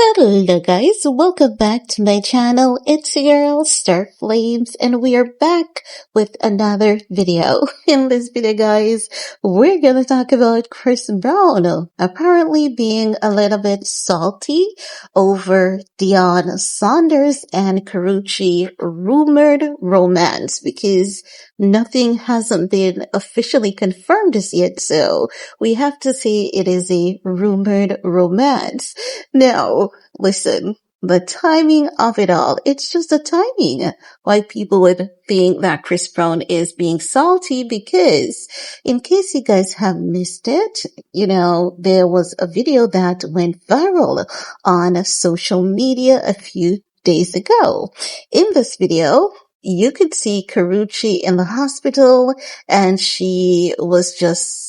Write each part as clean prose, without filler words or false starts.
Hello guys, welcome back to my channel. It's your girl Star Flames and we are back with another video. In this video guys, we're gonna talk about Chris Brown apparently being a little bit salty over Deion Sanders and Karrueche rumored romance because nothing hasn't been officially confirmed as yet, so we have to say it is a rumored romance. Now, listen, the timing of it all, it's just the timing. Why people would think that Chris Brown is being salty because in case you guys have missed it, there was a video that went viral on social media a few days ago. In this video, you could see Karrueche in the hospital and she was just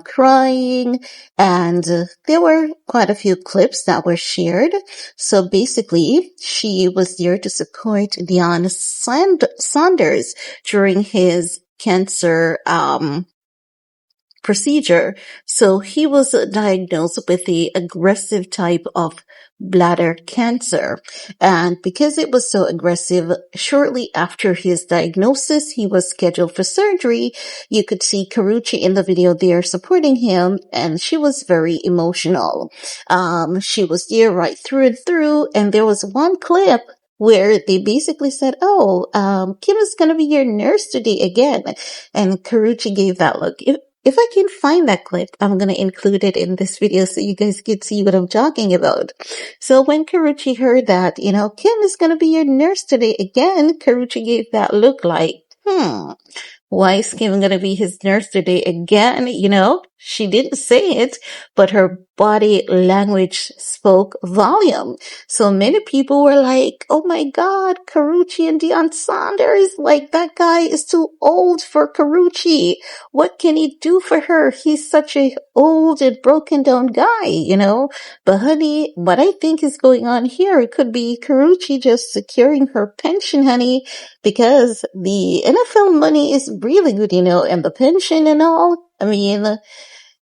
crying, and there were quite a few clips that were shared. So basically, she was there to support Deion Sanders during his cancer procedure. So he was diagnosed with the aggressive type of bladder cancer. And because it was so aggressive, shortly after his diagnosis, he was scheduled for surgery. You could see Karrueche in the video there supporting him, and she was very emotional. She was there right through and through, and there was one clip where they basically said, Kim is going to be your nurse today again. And Karrueche gave that look. If I can find that clip, I'm going to include it in this video so you guys can see what I'm talking about. So when Karrueche heard that, Kim is going to be your nurse today again, Karrueche gave that look like, why is Kim going to be his nurse today again? She didn't say it, but her body language spoke volume. So many people were like, oh my God, Karrueche and Deion Sanders, like that guy is too old for Karrueche. What can he do for her? He's such a old and broken down guy, But honey, what I think is going on here, it could be Karrueche just securing her pension, honey, because the NFL money is really good, and the pension and all. I mean,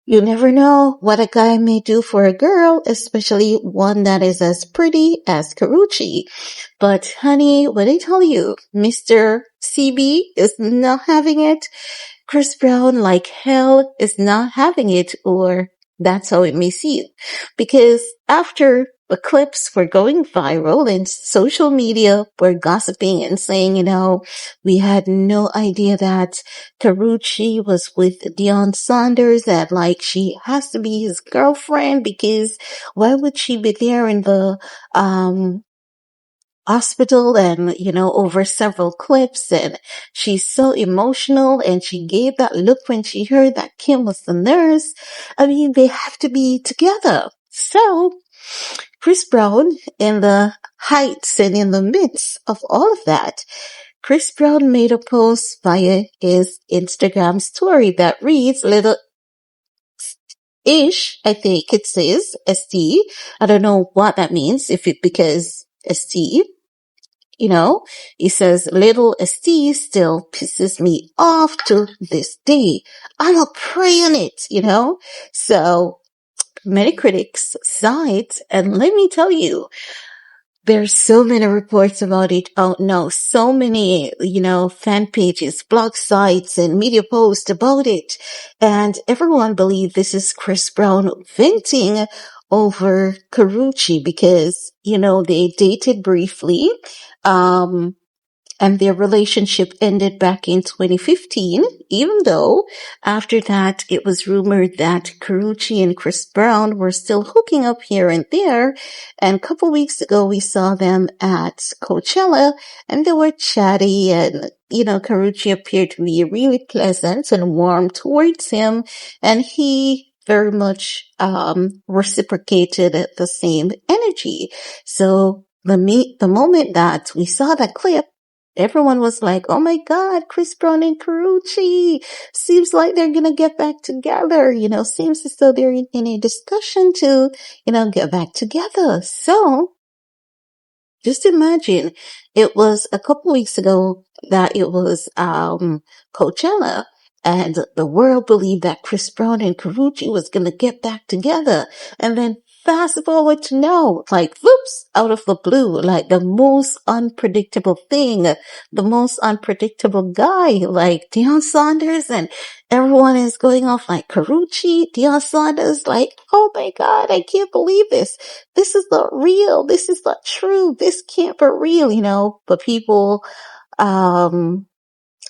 you never know what a guy may do for a girl, especially one that is as pretty as Karrueche. But honey, what I tell you, Mr. CB is not having it. Chris Brown, like hell, is not having it, or that's how it may seem. Because after the clips were going viral and social media were gossiping and saying, we had no idea that Karrueche was with Deion Sanders, that like she has to be his girlfriend because why would she be there in the, hospital and, over several clips, and she's so emotional and she gave that look when she heard that Kim was the nurse. I mean, they have to be together. So Chris Brown, in the heights and in the midst of all of that, Chris Brown made a post via his Instagram story that reads little ish, I think it says ST. I don't know what that means, if it because ST. He says, little ST still pisses me off to this day. I'm a prey on it, So many critics saw it, and let me tell you, there's so many reports about it out now, so many, fan pages, blog sites, and media posts about it. And everyone believes this is Chris Brown venting over Karrueche because, they dated briefly. And their relationship ended back in 2015, even though after that it was rumored that Karrueche and Chris Brown were still hooking up here and there. And a couple weeks ago we saw them at Coachella and they were chatty, and, Karrueche appeared to be really pleasant and warm towards him, and he very much reciprocated the same energy. So the moment that we saw that clip, everyone was like, oh my God, Chris Brown and Karrueche, seems like they're gonna get back together, seems as though they're in a discussion to, get back together. So just imagine, it was a couple weeks ago that it was Coachella, and the world believed that Chris Brown and Karrueche was gonna get back together. And then fast forward to now, like whoops, out of the blue, like the most unpredictable thing, the most unpredictable guy, like Deion Sanders, and everyone is going off like Karrueche, Deion Sanders, like, oh my God, I can't believe this. This is not real. This is not true. This can't be real, but people, um,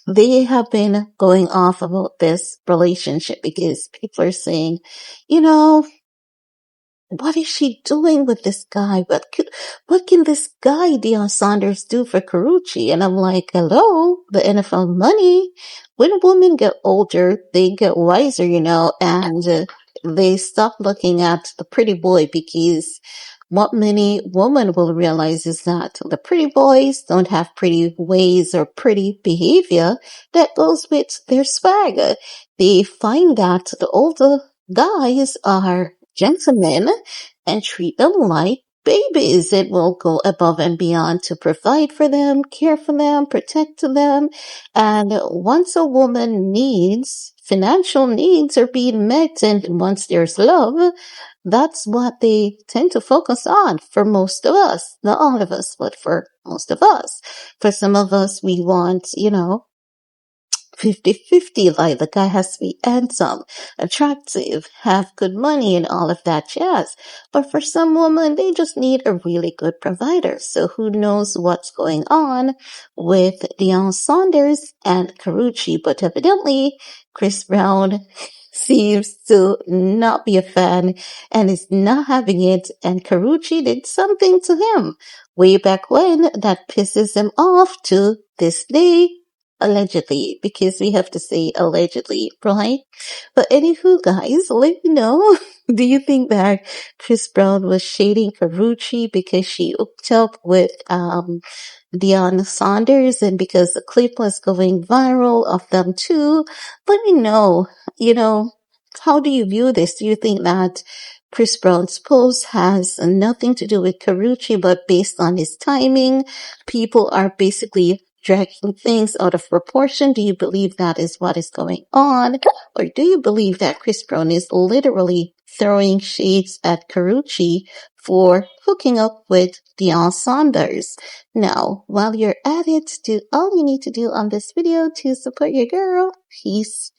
they have been going off about this relationship because people are saying, you know, what is she doing with this guy? What can this guy, Deion Sanders, do for Karrueche? And I'm like, hello, the NFL money. When women get older, they get wiser, and they stop looking at the pretty boy because what many women will realize is that the pretty boys don't have pretty ways or pretty behavior that goes with their swag. They find that the older guys are gentlemen and treat them like babies. It will go above and beyond to provide for them, care for them, protect them. And once a woman needs, financial needs are being met, and once there's love, that's what they tend to focus on for most of us. Not all of us, but for most of us. For some of us, we want, 50-50, like the guy has to be handsome, attractive, have good money and all of that jazz. But for some women, they just need a really good provider. So who knows what's going on with Deion Sanders and Karrueche, but evidently Chris Brown seems to not be a fan and is not having it, and Karrueche did something to him way back when that pisses him off to this day. Allegedly, because we have to say allegedly, right? But anywho, guys, let me know. Do you think that Chris Brown was shading Karrueche because she hooked up with Deion Sanders and because the clip was going viral of them too? Let me know. How do you view this? Do you think that Chris Brown's post has nothing to do with Karrueche, but based on his timing, people are basically dragging things out of proportion? Do you believe that is what is going on? Or do you believe that Chris Brown is literally throwing shades at Karrueche for hooking up with Deion Sanders? Now, while you're at it, do all you need to do on this video to support your girl. Peace.